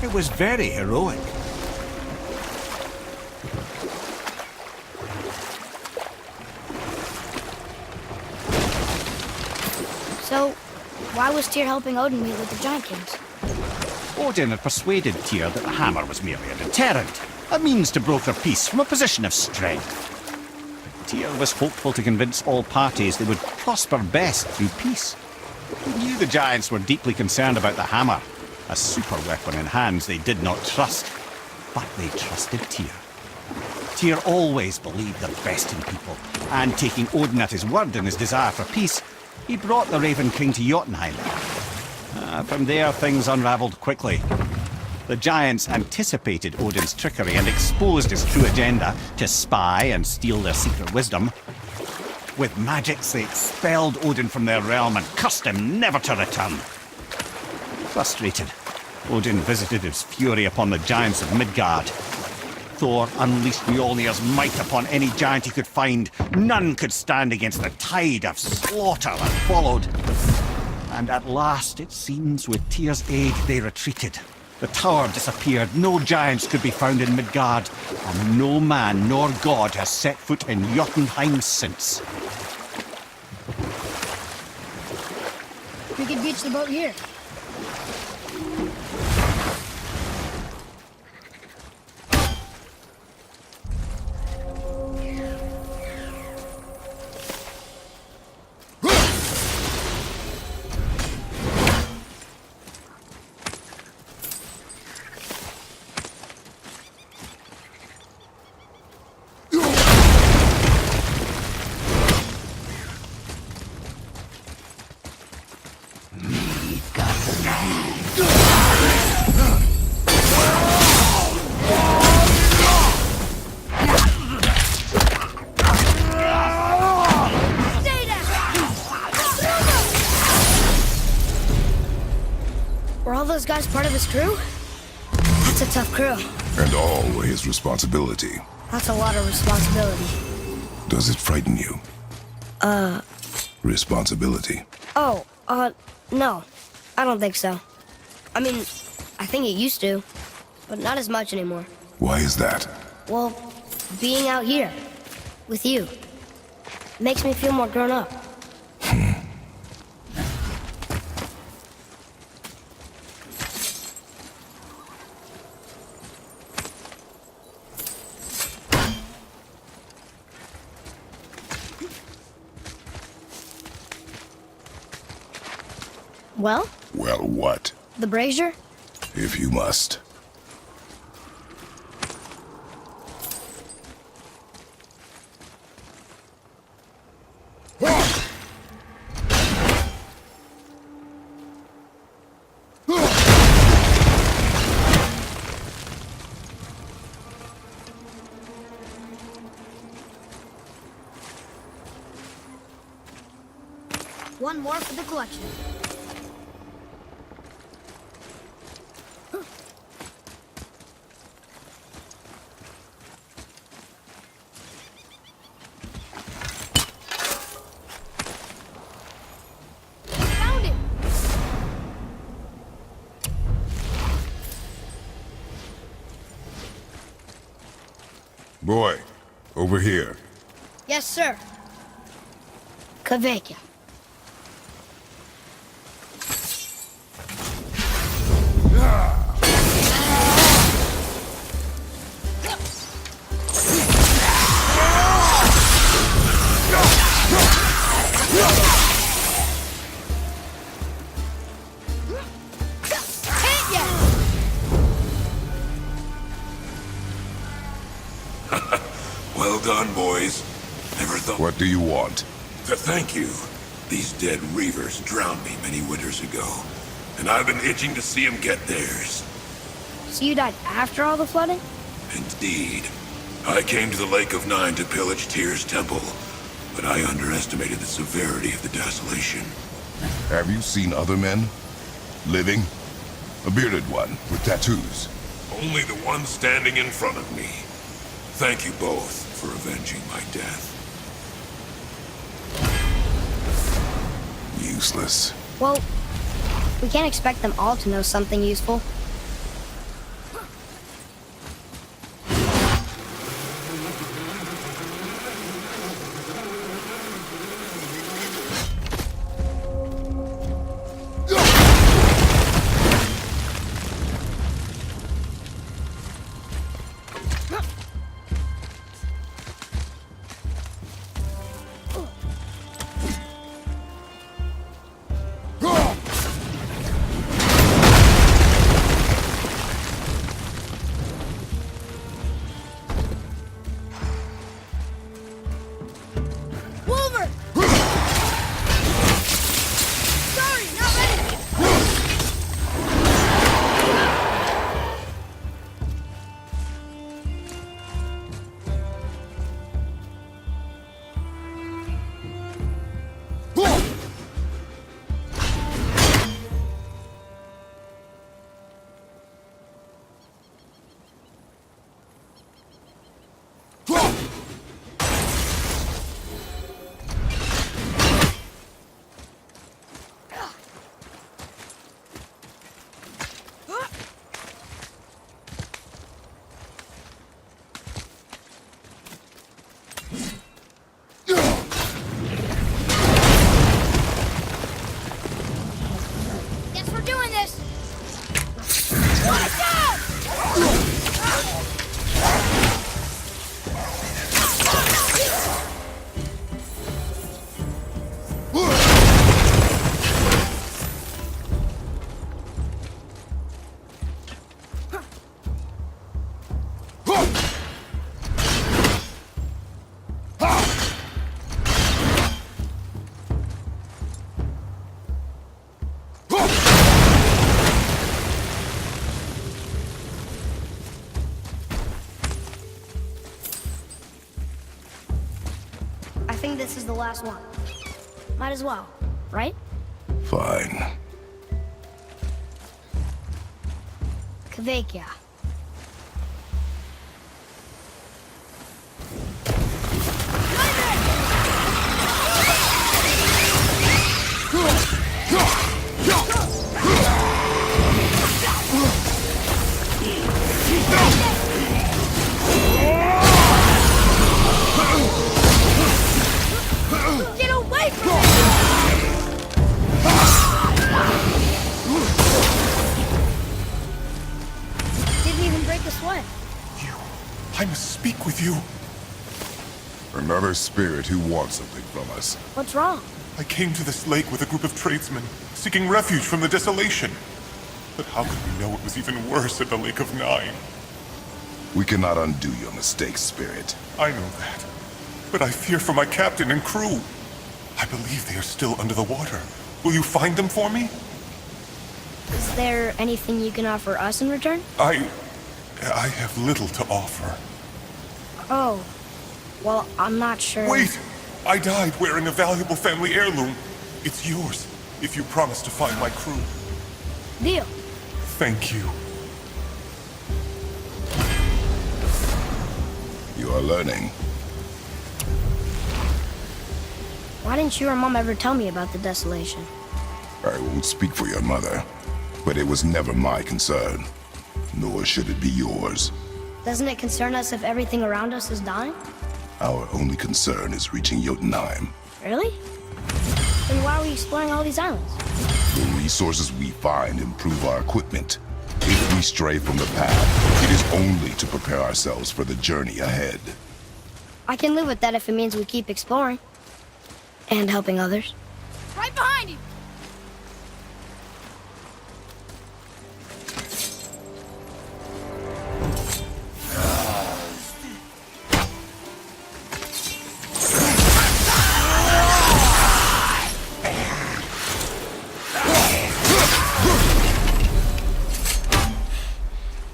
It was very heroic. So, why was Tyr helping Odin meet with the Giant Kings? Odin had persuaded Tyr that the hammer was merely a deterrent, a means to broker peace from a position of strength. Tyr was hopeful to convince all parties they would prosper best through peace. He knew the giants were deeply concerned about the hammer, a super weapon in hands they did not trust. But they trusted Tyr. Tyr always believed the best in people, and taking Odin at his word in his desire for peace, he brought the Raven King to Jotunheim. From there, things unravelled quickly. The giants anticipated Odin's trickery and exposed his true agenda to spy and steal their secret wisdom. With magics, they expelled Odin from their realm and cursed him never to return. Frustrated, Odin visited his fury upon the giants of Midgard. Thor unleashed Mjolnir's might upon any giant he could find. None could stand against the tide of slaughter that followed. And at last, it seems, with Tyr's aid, they retreated. The tower disappeared, no giants could be found in Midgard, and no man nor god has set foot in Jotunheim since. We could beach the boat here. Were all those guys part of his crew? That's a tough crew. And all were his responsibility. That's a lot of responsibility. Does it frighten you? Responsibility. Oh, no. I don't think so. I mean, I think it used to, but not as much anymore. Why is that? Well, being out here, with you, makes me feel more grown up. Well? Well, what? The brazier? If you must. One more for the collection. Found it! Boy, over here. Yes, sir. Kaveka. Well done, boys. Never thought... What do you want? To thank you. These dead reavers drowned me many winters ago, and I've been itching to see them get theirs. So you died after all the flooding? Indeed. I came to the Lake of Nine to pillage Tyr's temple, but I underestimated the severity of the desolation. Have you seen other men? Living? A bearded one with tattoos? Only the one standing in front of me. Thank you both for avenging my death. Useless. Useless. Well, we can't expect them all to know something useful. think this is the last one. Might as well, right? Fine. Kvekia. Get away from me! Didn't even break a sweat. I must speak with you. Another spirit who wants something from us. What's wrong? I came to this lake with a group of tradesmen, seeking refuge from the desolation. But how could we know it was even worse at the Lake of Nine? We cannot undo your mistakes, spirit. I know that. But I fear for my captain and crew. I believe they are still under the water. Will you find them for me? Is there anything you can offer us in return? I have little to offer. Oh. Well, I'm not sure. Wait! I died wearing a valuable family heirloom. It's yours, if you promise to find my crew. Deal. Thank you. You are learning. Why didn't you or Mom ever tell me about the desolation? I won't speak for your mother, but it was never my concern. Nor should it be yours. Doesn't it concern us if everything around us is dying? Our only concern is reaching Jotnar. Really? Then why are we exploring all these islands? The resources we find improve our equipment. If we stray from the path, it is only to prepare ourselves for the journey ahead. I can live with that if it means we keep exploring. And helping others. Right behind you!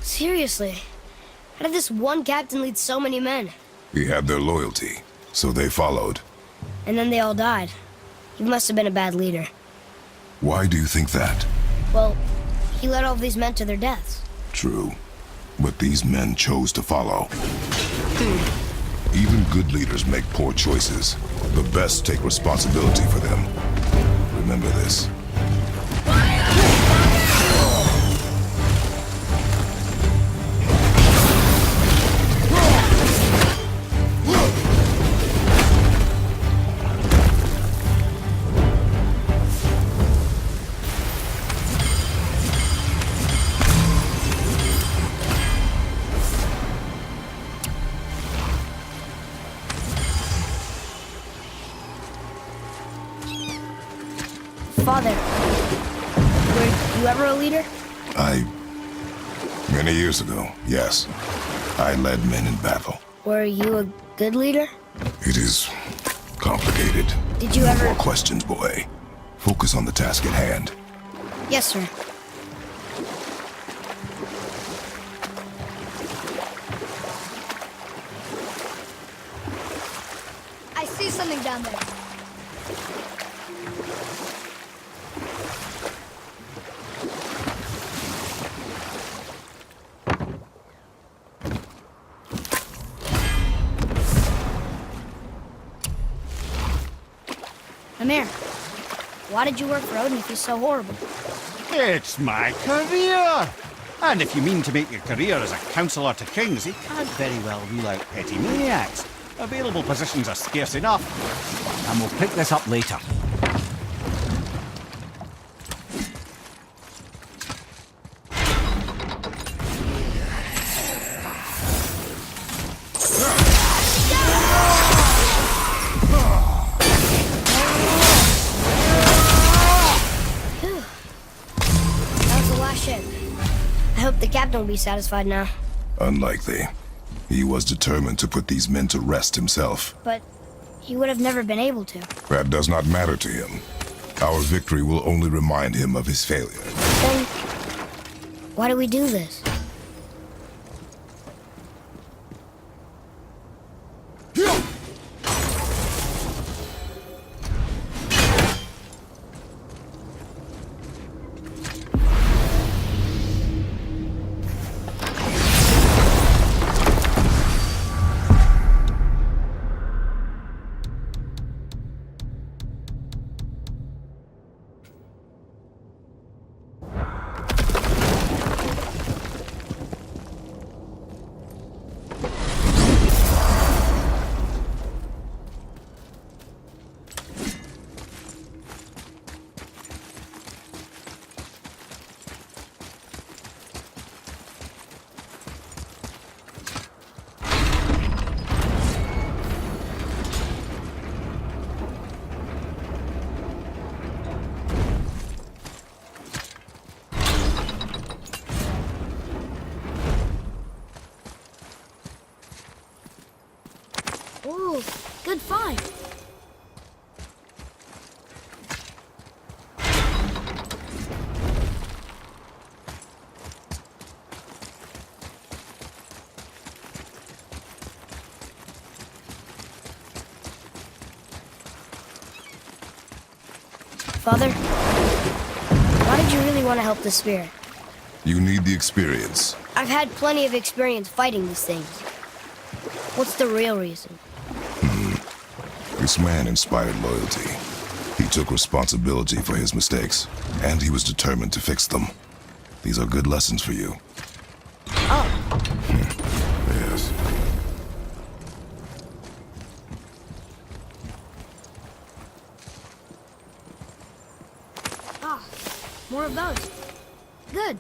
Seriously, how did this one captain lead so many men? He had their loyalty, so they followed. And then they all died. He must have been a bad leader. Why do you think that? Well, he led all of these men to their deaths. True. But these men chose to follow. Even good leaders make poor choices. The best take responsibility for them. Remember this. Father, were you ever a leader? Many years ago, yes. I led men in battle. Were you a good leader? It is complicated. Did you No ever... more questions, boy. Focus on the task at hand. Yes, sir. I see something down there. Amir, why did you work for Odin if he's so horrible? It's my career! And if you mean to make your career as a counselor to kings, you can't very well rule out petty maniacs. Available positions are scarce enough. And we'll pick this up later. I hope the captain will be satisfied now. Unlikely. He was determined to put these men to rest himself. But he would have never been able to. That does not matter to him. Our victory will only remind him of his failure. Then, why do we do this? Ooh, good find. Father, why did you really want to help the spirit? You need the experience. I've had plenty of experience fighting these things. What's the real reason? This man inspired loyalty. He took responsibility for his mistakes, and he was determined to fix them. These are good lessons for you. Oh, Yes. More of those. Good.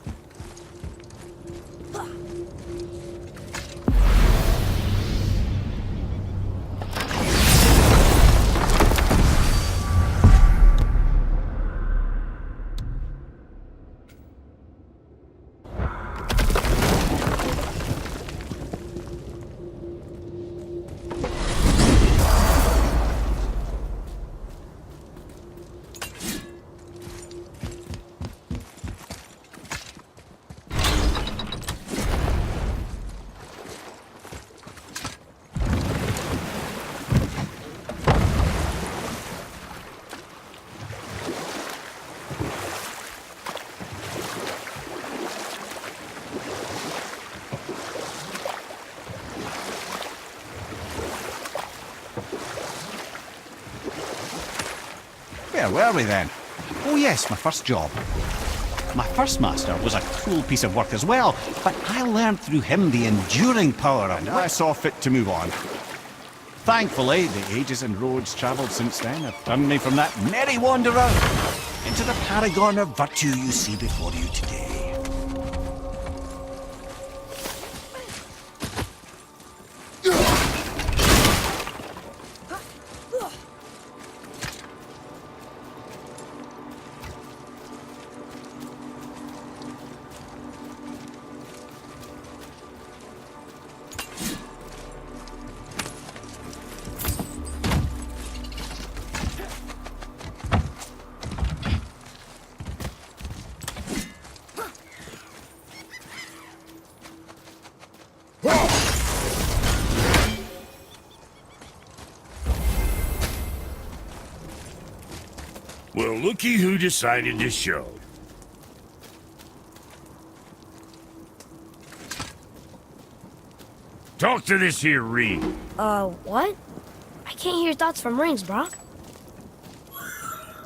Where were we then? Oh yes, my first job. My first master was a cruel piece of work as well, but I learned through him the enduring power and I saw fit to move on. Thankfully, the ages and roads travelled since then have turned me from that merry wanderer into the paragon of virtue you see before you today. Well, looky who decided to show. Talk to this here ring. What? I can't hear thoughts from rings, Brock.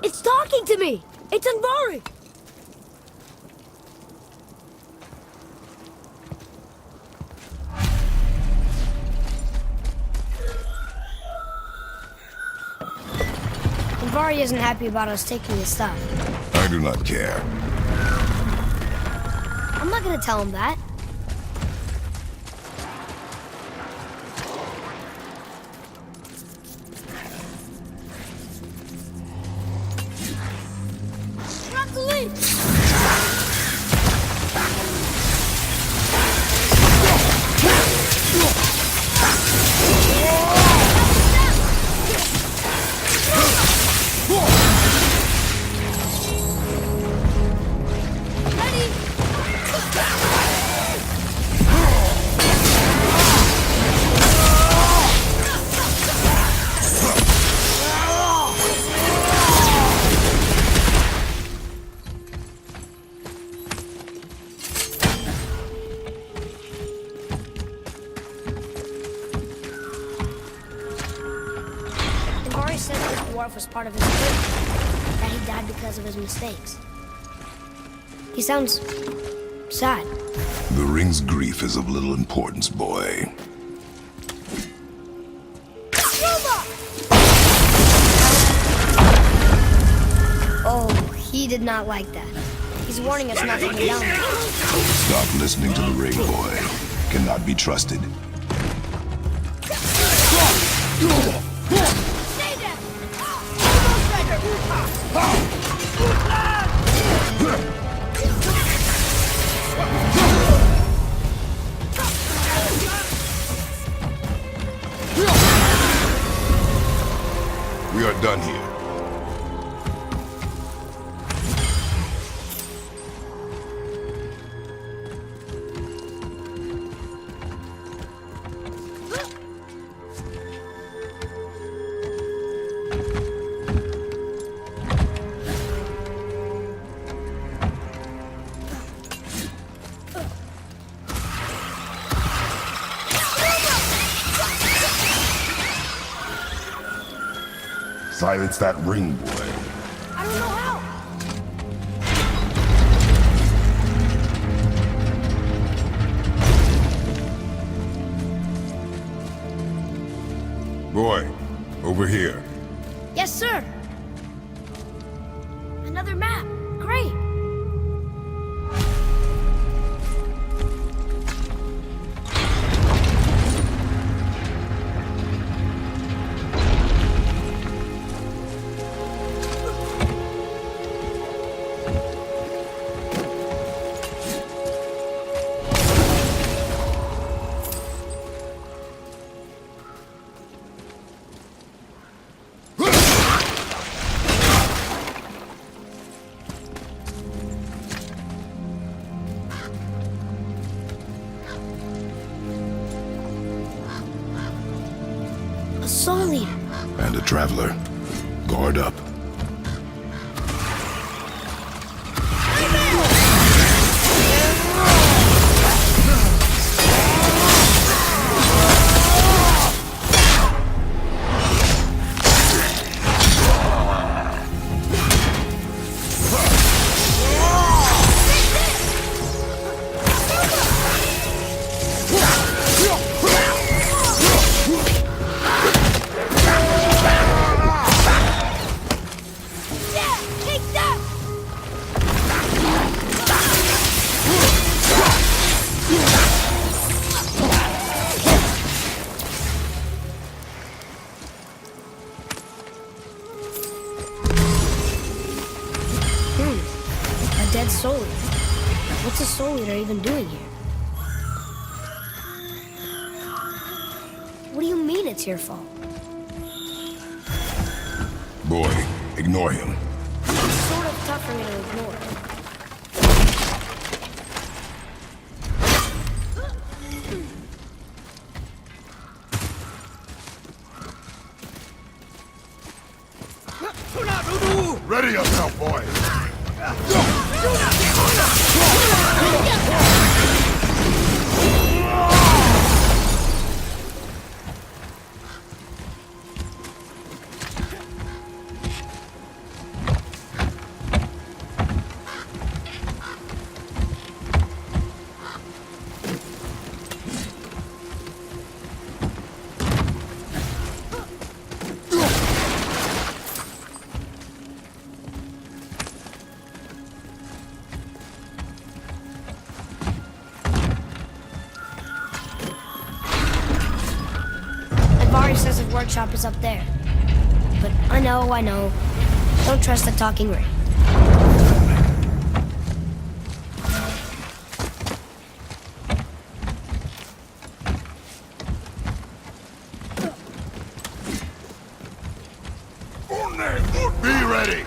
It's talking to me! It's Anvari! Anvari isn't happy about us taking his stuff. I do not care. I'm not gonna tell him that. Grab the lead! Anvari said that the dwarf was part of his equipment, that he died because of his mistakes. He sounds sad. The ring's grief is of little importance, boy. Oh, he did not like that. He's warning us not to go down there. Stop listening to the ring, boy. Cannot be trusted. Stay there! Almost ready! We are done here. Silence that ring, boy. I don't know how. Boy, over here. Yes, sir. Another map. Great. A soul leader. And a traveler. Guard up. Yeah, take that. A dead soul eater. What's a soul eater even doing here? What do you mean it's your fault? Boy, ignore him. It's sort of tough for me to ignore. Ready up now, boy. Says his workshop is up there. But I know. Don't trust the talking ring. Be ready.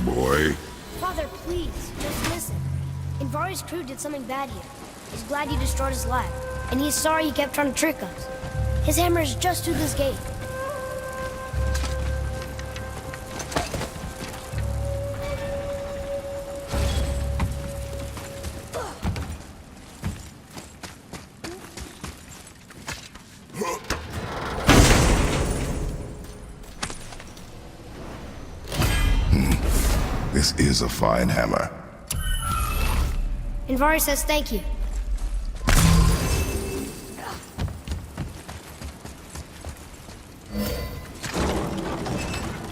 Boy. Father, please, just listen. Invari's crew did something bad here. He's glad you destroyed his lab. and he's sorry he kept trying to trick us. His hammer is just through this gate. This is a fine hammer. Invari says thank you.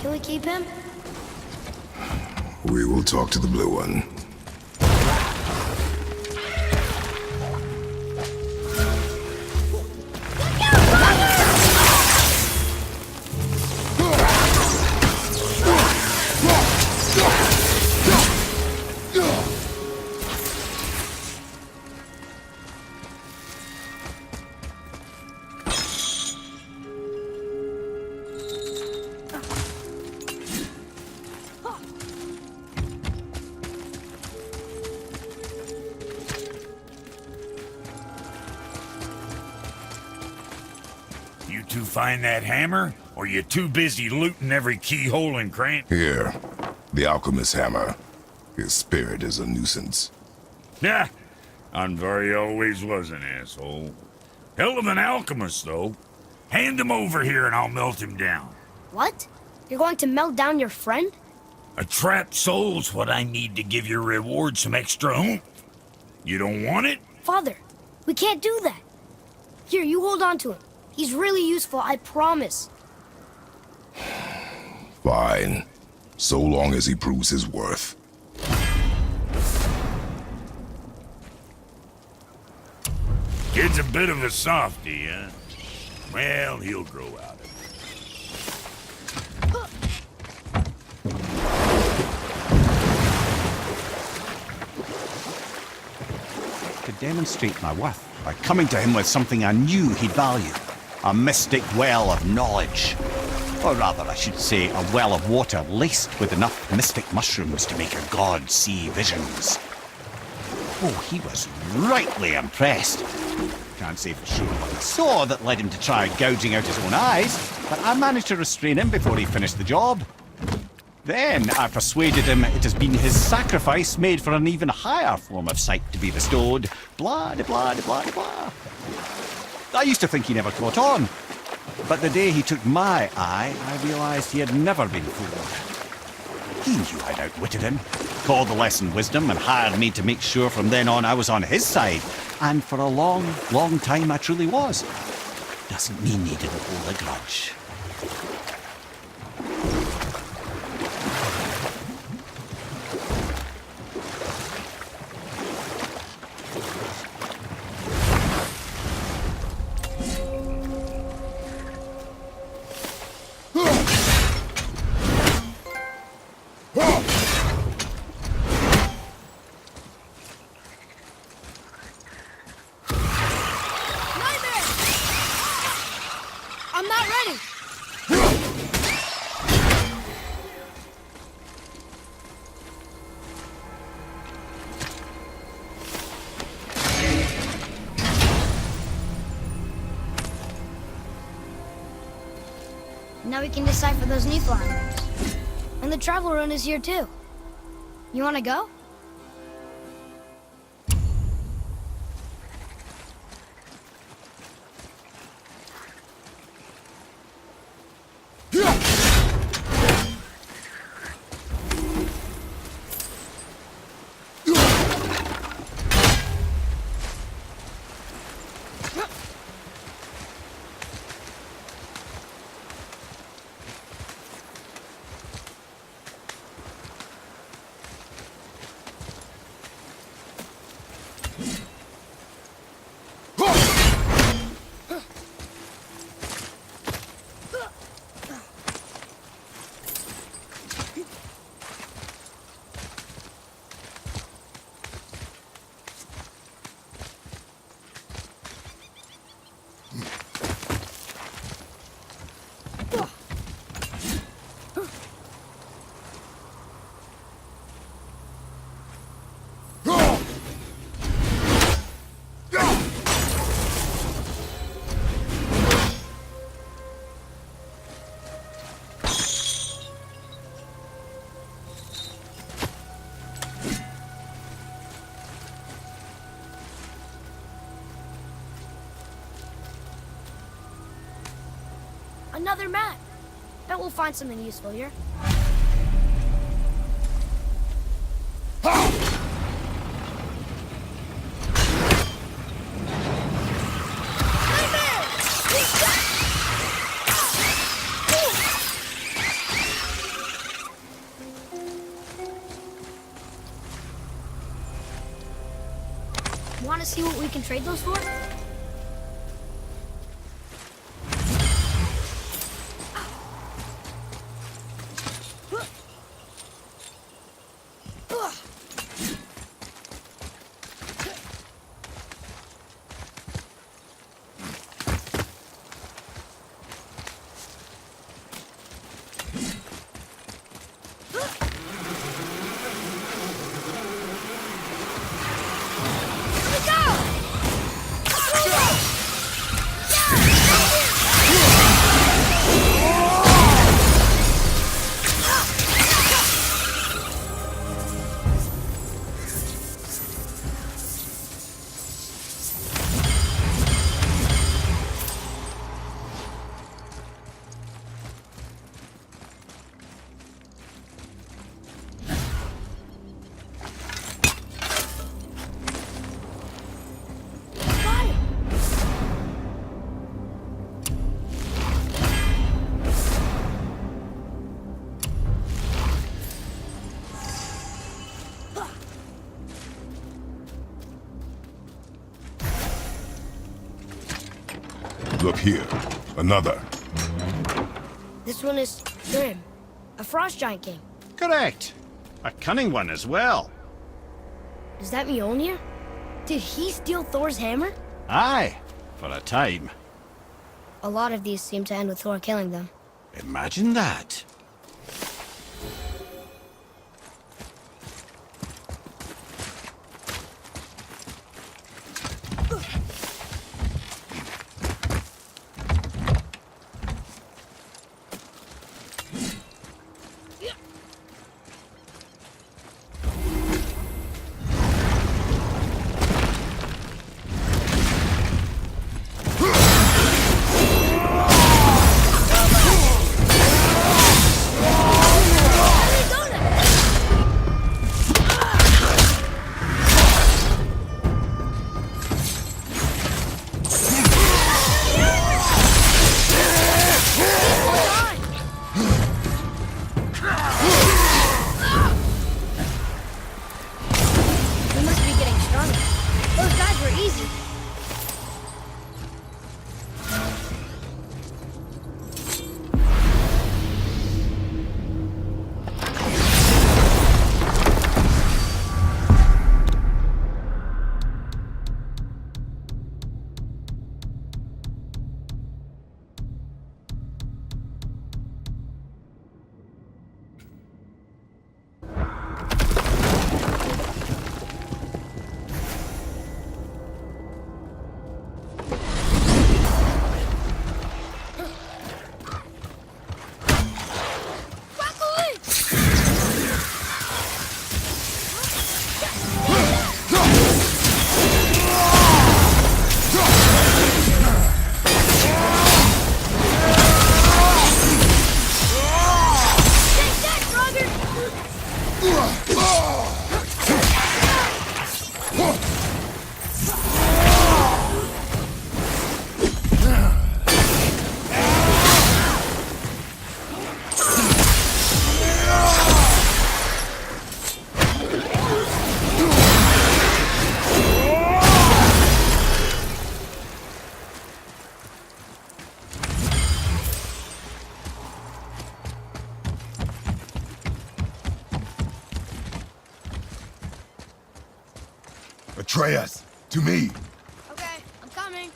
Can we keep him? We will talk to the blue one. You two find that hammer, or you too busy looting every keyhole and cranny? Here, the alchemist's hammer. His spirit is a nuisance. Nah, Unvari always was an asshole. Hell of an alchemist, though. Hand him over here and I'll melt him down. What? You're going to melt down your friend? A trapped soul's what I need to give your reward some extra oomph. You don't want it? Father, we can't do that. Here, you hold on to him. He's really useful, I promise. Fine. So long as he proves his worth. Kid's a bit of a softie, huh? Well, he'll grow out of it. To demonstrate my worth by coming to him with something I knew he'd value. A mystic well of knowledge. Or rather, I should say, a well of water laced with enough mystic mushrooms to make a god see visions. Oh, he was rightly impressed. Can't say for sure what he saw that led him to try gouging out his own eyes, but I managed to restrain him before he finished the job. Then I persuaded him it has been his sacrifice made for an even higher form of sight to be bestowed. Blah, de blah, de blah, de blah. I used to think he never caught on, but the day he took my eye, I realized he had never been fooled. He knew I'd outwitted him, called the lesson wisdom, and hired me to make sure from then on I was on his side. And for a long, long time I truly was. Doesn't mean he didn't hold a grudge. I'm not ready. Now we can decipher those Niflheim runes. And the travel rune is here too. You wanna go? Another map. Bet we'll find something useful here. Want to see what we can trade those for? Look here. Another. This one is Thrym, a frost giant king. Correct. A cunning one as well. Does that Mjolnir? Did he steal Thor's hammer? Aye, for a time. A lot of these seem to end with Thor killing them. Imagine that. We must be getting stronger. Those guys were easy. Atreus, to me. Okay, I'm coming.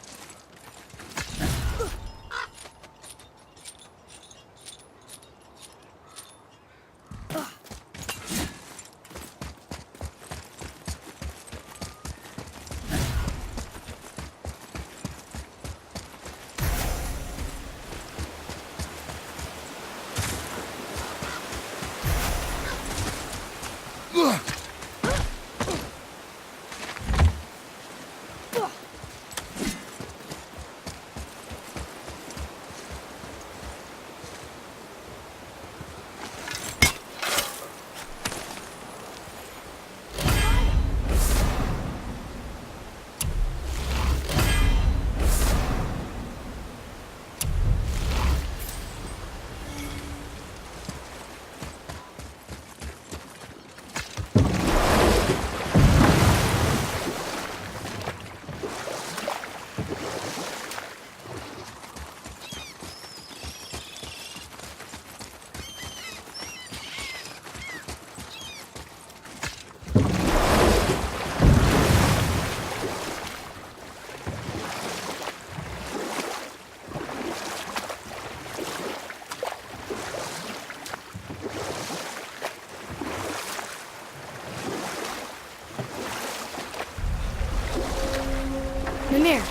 Mimir,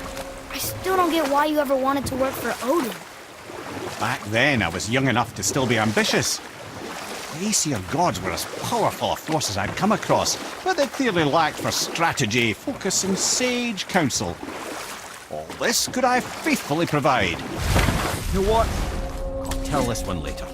I still don't get why you ever wanted to work for Odin. Back then, I was young enough to still be ambitious. The Aesir gods were as powerful a force as I'd come across, but they clearly lacked for strategy, focus, and sage counsel. All this could I faithfully provide. You know what? I'll tell this one later.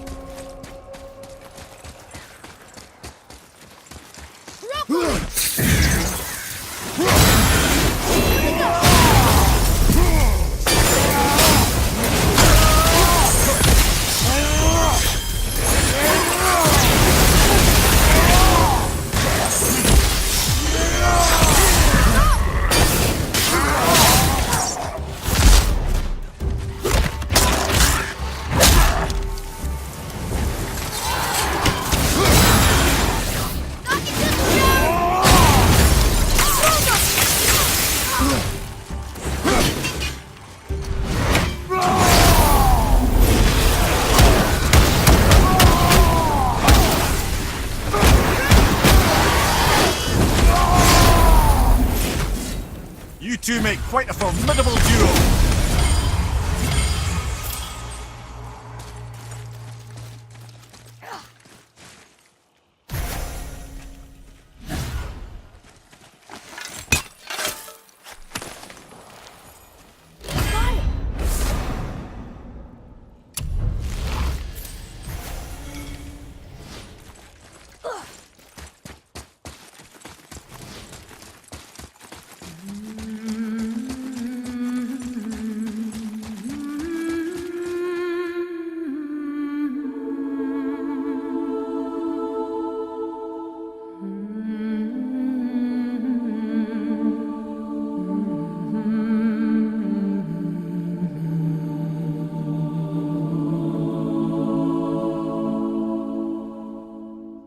You two make quite a formidable duo.